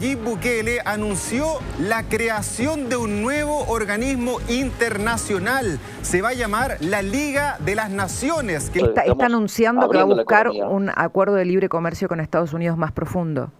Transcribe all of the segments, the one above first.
Nayib Bukele anunció la creación de un nuevo organismo internacional. Se va a llamar la Liga de las Naciones. Está anunciando que va a buscar economía. un acuerdo de libre comercio con Estados Unidos más profundo.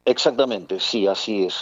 Exactamente, sí, así es.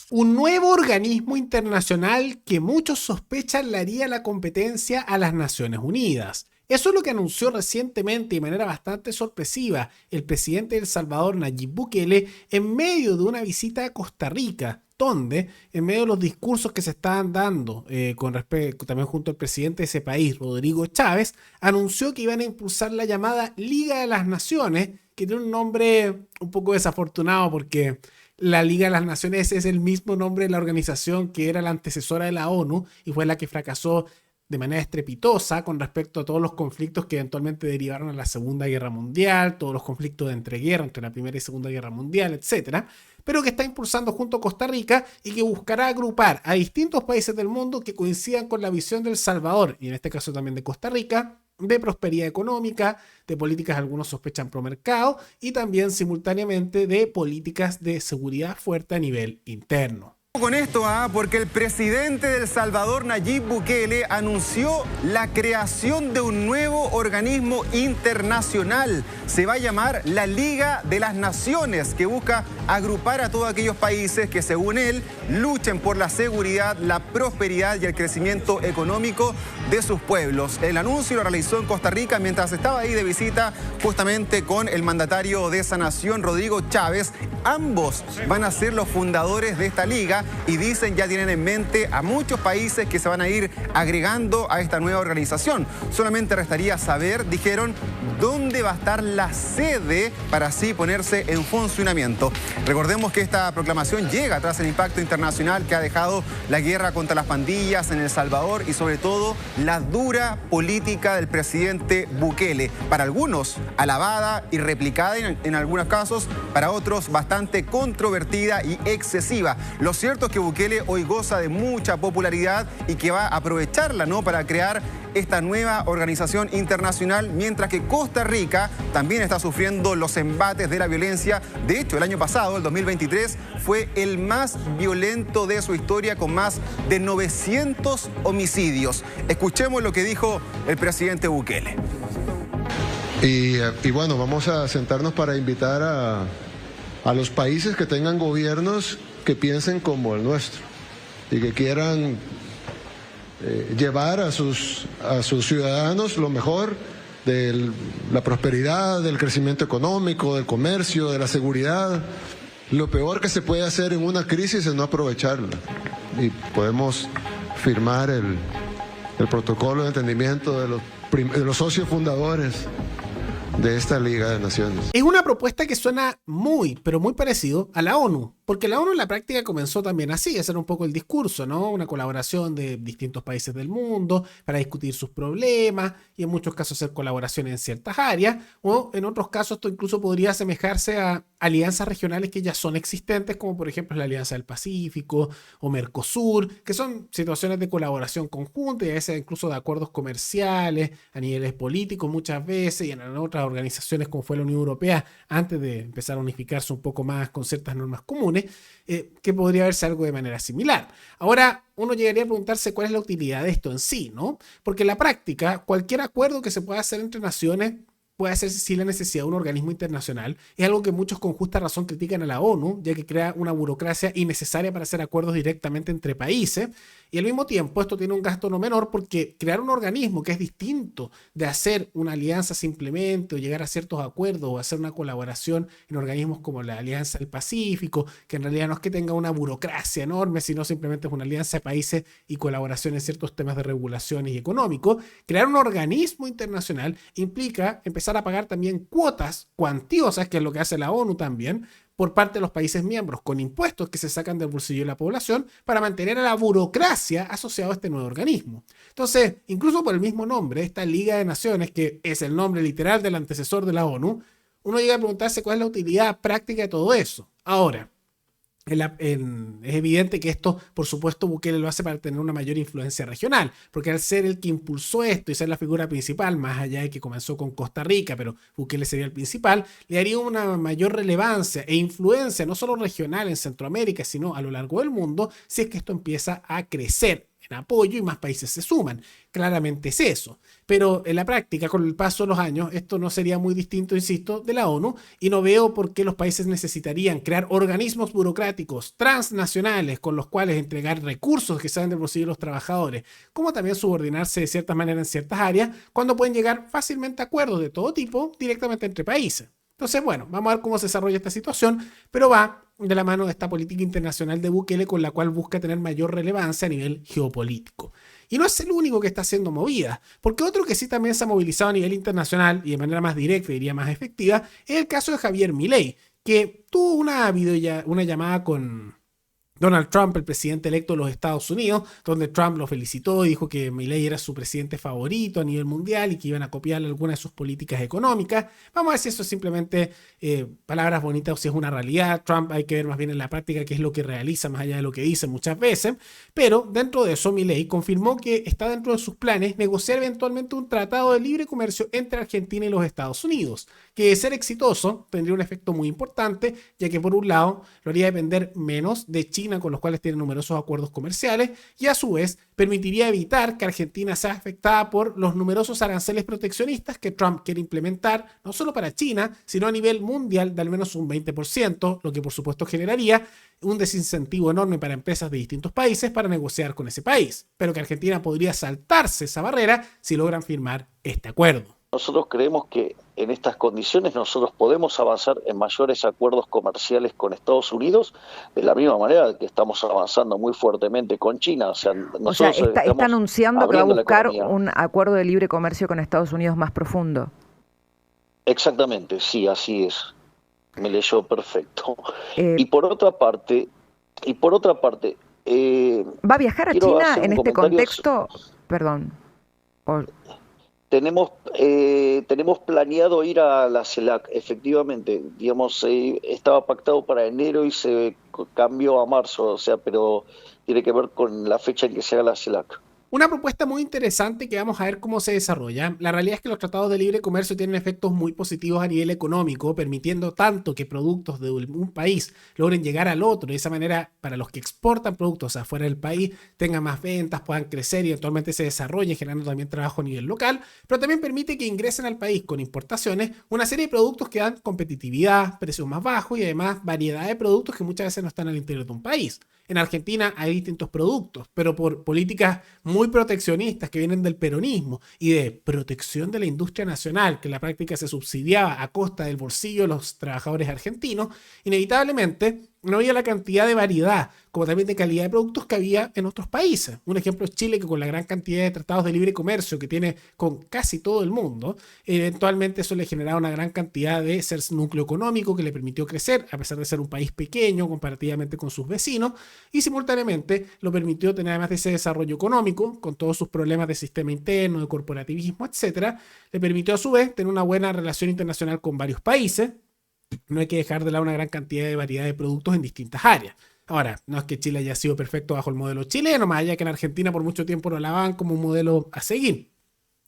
Un nuevo organismo internacional que muchos sospechan le haría la competencia a las Naciones Unidas. Eso es lo que anunció recientemente de manera bastante sorpresiva el presidente de El Salvador, Nayib Bukele, en medio de una visita a Costa Rica, donde, en medio de los discursos que se estaban dando con respecto también junto al presidente de ese país, Rodrigo Chávez, anunció que iban a impulsar la llamada Liga de las Naciones, que tiene un nombre un poco desafortunado porque la Liga de las Naciones es el mismo nombre de la organización que era la antecesora de la ONU y fue la que fracasó de manera estrepitosa con respecto a todos los conflictos que eventualmente derivaron a la Segunda Guerra Mundial, todos los conflictos de entreguerra entre la Primera y Segunda Guerra Mundial, etcétera, pero que está impulsando junto a Costa Rica y que buscará agrupar a distintos países del mundo que coincidan con la visión de El Salvador, y en este caso también de Costa Rica, de prosperidad económica, de políticas algunos sospechan pro mercado y también simultáneamente de políticas de seguridad fuerte a nivel interno. Con esto, porque el presidente de El Salvador, Nayib Bukele, anunció la creación de un nuevo organismo internacional. Se va a llamar la Liga de las Naciones, que busca agrupar a todos aquellos países que, según él, luchen por la seguridad, la prosperidad y el crecimiento económico de sus pueblos. El anuncio lo realizó en Costa Rica mientras estaba ahí de visita justamente con el mandatario de esa nación, Rodrigo Chávez. Ambos van a ser los fundadores de esta liga y dicen ya tienen en mente a muchos países que se van a ir agregando a esta nueva organización. Solamente restaría saber, dijeron, dónde va a estar la sede para así ponerse en funcionamiento. Recordemos que esta proclamación llega tras el impacto internacional que ha dejado la guerra contra las pandillas en El Salvador y sobre todo la dura política del presidente Bukele. Para algunos alabada y replicada en algunos casos, para otros bastante controvertida y excesiva. Lo cierto es que Bukele hoy goza de mucha popularidad y que va a aprovecharla, ¿no?, para crear esta nueva organización internacional, mientras que Costa Rica también está sufriendo los embates de la violencia. De hecho, el año pasado, el 2023, fue el más violento de su historia, con más de 900 homicidios. Escuchemos lo que dijo el presidente Bukele. Y bueno, vamos a sentarnos para invitar a los países que tengan gobiernos que piensen como el nuestro y que quieran llevar a sus ciudadanos lo mejor de la prosperidad, del crecimiento económico, del comercio, de la seguridad. Lo peor que se puede hacer en una crisis es no aprovecharla. Y podemos firmar el protocolo de entendimiento de los socios fundadores de esta Liga de Naciones. Es una propuesta que suena muy, pero muy parecido a la ONU, porque la ONU en la práctica comenzó también así, ese era un poco el discurso, ¿no? Una colaboración de distintos países del mundo para discutir sus problemas y en muchos casos hacer colaboraciones en ciertas áreas, o en otros casos esto incluso podría asemejarse a alianzas regionales que ya son existentes, como por ejemplo la Alianza del Pacífico o Mercosur, que son situaciones de colaboración conjunta y a veces incluso de acuerdos comerciales a niveles políticos muchas veces y en otras organizaciones como fue la Unión Europea antes de empezar a unificarse un poco más con ciertas normas comunes, que podría verse algo de manera similar. Ahora, uno llegaría a preguntarse cuál es la utilidad de esto en sí, ¿no? Porque en la práctica, cualquier acuerdo que se pueda hacer entre naciones puede hacerse sin la necesidad de un organismo internacional. Es algo que muchos con justa razón critican a la ONU, ya que crea una burocracia innecesaria para hacer acuerdos directamente entre países. Y al mismo tiempo esto tiene un gasto no menor porque crear un organismo que es distinto de hacer una alianza simplemente o llegar a ciertos acuerdos o hacer una colaboración en organismos como la Alianza del Pacífico, que en realidad no es que tenga una burocracia enorme, sino simplemente es una alianza de países y colaboración en ciertos temas de regulaciones y económicos. Crear un organismo internacional implica empezar a pagar también cuotas cuantiosas, que es lo que hace la ONU también, por parte de los países miembros, con impuestos que se sacan del bolsillo de la población para mantener a la burocracia asociada a este nuevo organismo. Entonces, incluso por el mismo nombre, esta Liga de Naciones, que es el nombre literal del antecesor de la ONU, uno llega a preguntarse cuál es la utilidad práctica de todo eso. Ahora, Es evidente que esto, por supuesto, Bukele lo hace para tener una mayor influencia regional, porque al ser el que impulsó esto y ser la figura principal, más allá de que comenzó con Costa Rica, pero Bukele sería el principal, le daría una mayor relevancia e influencia, no solo regional en Centroamérica, sino a lo largo del mundo, si es que esto empieza a crecer en apoyo y más países se suman. Claramente es eso. Pero en la práctica, con el paso de los años, esto no sería muy distinto, insisto, de la ONU, y no veo por qué los países necesitarían crear organismos burocráticos transnacionales con los cuales entregar recursos que sean del bolsillo de los trabajadores, como también subordinarse de cierta manera en ciertas áreas, cuando pueden llegar fácilmente a acuerdos de todo tipo directamente entre países. Entonces, bueno, vamos a ver cómo se desarrolla esta situación, pero va de la mano de esta política internacional de Bukele con la cual busca tener mayor relevancia a nivel geopolítico. Y no es el único que está haciendo movida, porque otro que sí también se ha movilizado a nivel internacional y de manera más directa, diría más efectiva, es el caso de Javier Milei, que tuvo una llamada con Donald Trump, el presidente electo de los Estados Unidos, donde Trump lo felicitó y dijo que Milei era su presidente favorito a nivel mundial y que iban a copiarle algunas de sus políticas económicas. Vamos a ver si eso es simplemente palabras bonitas o si es una realidad. Trump hay que ver más bien en la práctica qué es lo que realiza más allá de lo que dice muchas veces. Pero dentro de eso, Milei confirmó que está dentro de sus planes negociar eventualmente un tratado de libre comercio entre Argentina y los Estados Unidos, que de ser exitoso tendría un efecto muy importante, ya que por un lado lo haría depender menos de China, con los cuales tiene numerosos acuerdos comerciales, y a su vez permitiría evitar que Argentina sea afectada por los numerosos aranceles proteccionistas que Trump quiere implementar, no solo para China, sino a nivel mundial de al menos un 20%, lo que por supuesto generaría un desincentivo enorme para empresas de distintos países para negociar con ese país, pero que Argentina podría saltarse esa barrera si logran firmar este acuerdo. Nosotros creemos que en estas condiciones nosotros podemos avanzar en mayores acuerdos comerciales con Estados Unidos, de la misma manera que estamos avanzando muy fuertemente con China. O sea, está anunciando que va a buscar un acuerdo de libre comercio con Estados Unidos más profundo. Exactamente, sí, así es. Me leyó perfecto. Y por otra parte, ¿va a viajar a China en este contexto? Perdón. Tenemos planeado ir a la CELAC, efectivamente. Digamos, estaba pactado para enero y se cambió a marzo, pero tiene que ver con la fecha en que se haga la CELAC. Una propuesta muy interesante que vamos a ver cómo se desarrolla. La realidad es que los tratados de libre comercio tienen efectos muy positivos a nivel económico, permitiendo tanto que productos de un país logren llegar al otro. De esa manera, para los que exportan productos afuera del país, tengan más ventas, puedan crecer y eventualmente se desarrollen, generando también trabajo a nivel local, pero también permite que ingresen al país con importaciones una serie de productos que dan competitividad, precios más bajos y además variedad de productos que muchas veces no están al interior de un país. En Argentina hay distintos productos, pero por políticas muy proteccionistas que vienen del peronismo y de protección de la industria nacional, que en la práctica se subsidiaba a costa del bolsillo de los trabajadores argentinos, inevitablemente no había la cantidad de variedad, como también de calidad de productos que había en otros países. Un ejemplo es Chile, que con la gran cantidad de tratados de libre comercio que tiene con casi todo el mundo, eventualmente eso le generaba una gran cantidad de ser núcleo económico que le permitió crecer, a pesar de ser un país pequeño comparativamente con sus vecinos, y simultáneamente lo permitió tener además de ese desarrollo económico, con todos sus problemas de sistema interno, de corporativismo, etcétera, le permitió a su vez tener una buena relación internacional con varios países. No hay que dejar de lado una gran cantidad de variedad de productos en distintas áreas. Ahora, no es que Chile haya sido perfecto bajo el modelo chileno, más allá que en Argentina por mucho tiempo lo alababan como un modelo a seguir.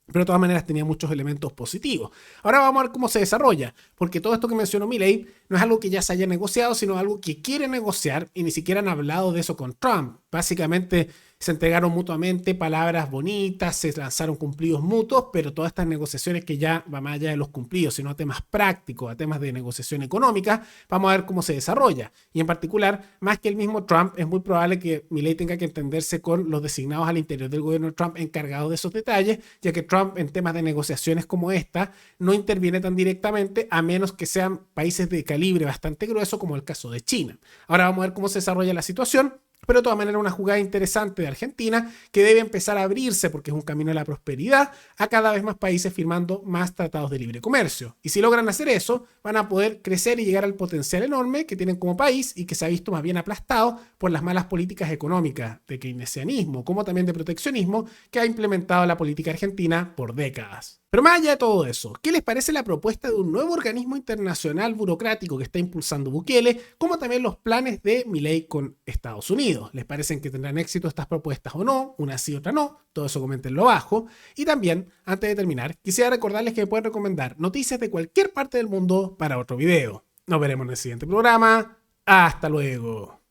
Pero de todas maneras tenía muchos elementos positivos. Ahora vamos a ver cómo se desarrolla, porque todo esto que mencionó Milei no es algo que ya se haya negociado, sino algo que quiere negociar y ni siquiera han hablado de eso con Trump. Básicamente se entregaron mutuamente palabras bonitas, se lanzaron cumplidos mutuos, pero todas estas negociaciones que ya va más allá de los cumplidos, sino a temas prácticos, a temas de negociación económica, vamos a ver cómo se desarrolla. Y en particular, más que el mismo Trump, es muy probable que Milei tenga que entenderse con los designados al interior del gobierno de Trump encargados de esos detalles, ya que Trump en temas de negociaciones como esta no interviene tan directamente, a menos que sean países de calibre bastante grueso como el caso de China. Ahora vamos a ver cómo se desarrolla la situación. Pero de todas maneras una jugada interesante de Argentina que debe empezar a abrirse, porque es un camino a la prosperidad, a cada vez más países firmando más tratados de libre comercio. Y si logran hacer eso, van a poder crecer y llegar al potencial enorme que tienen como país y que se ha visto más bien aplastado por las malas políticas económicas de keynesianismo, como también de proteccionismo que ha implementado la política argentina por décadas. Pero más allá de todo eso, ¿qué les parece la propuesta de un nuevo organismo internacional burocrático que está impulsando Bukele, como también los planes de Milei con Estados Unidos? ¿Les parecen que tendrán éxito estas propuestas o no? Una sí, otra no. Todo eso coméntenlo abajo. Y también, antes de terminar, quisiera recordarles que me pueden recomendar noticias de cualquier parte del mundo para otro video. Nos veremos en el siguiente programa. Hasta luego.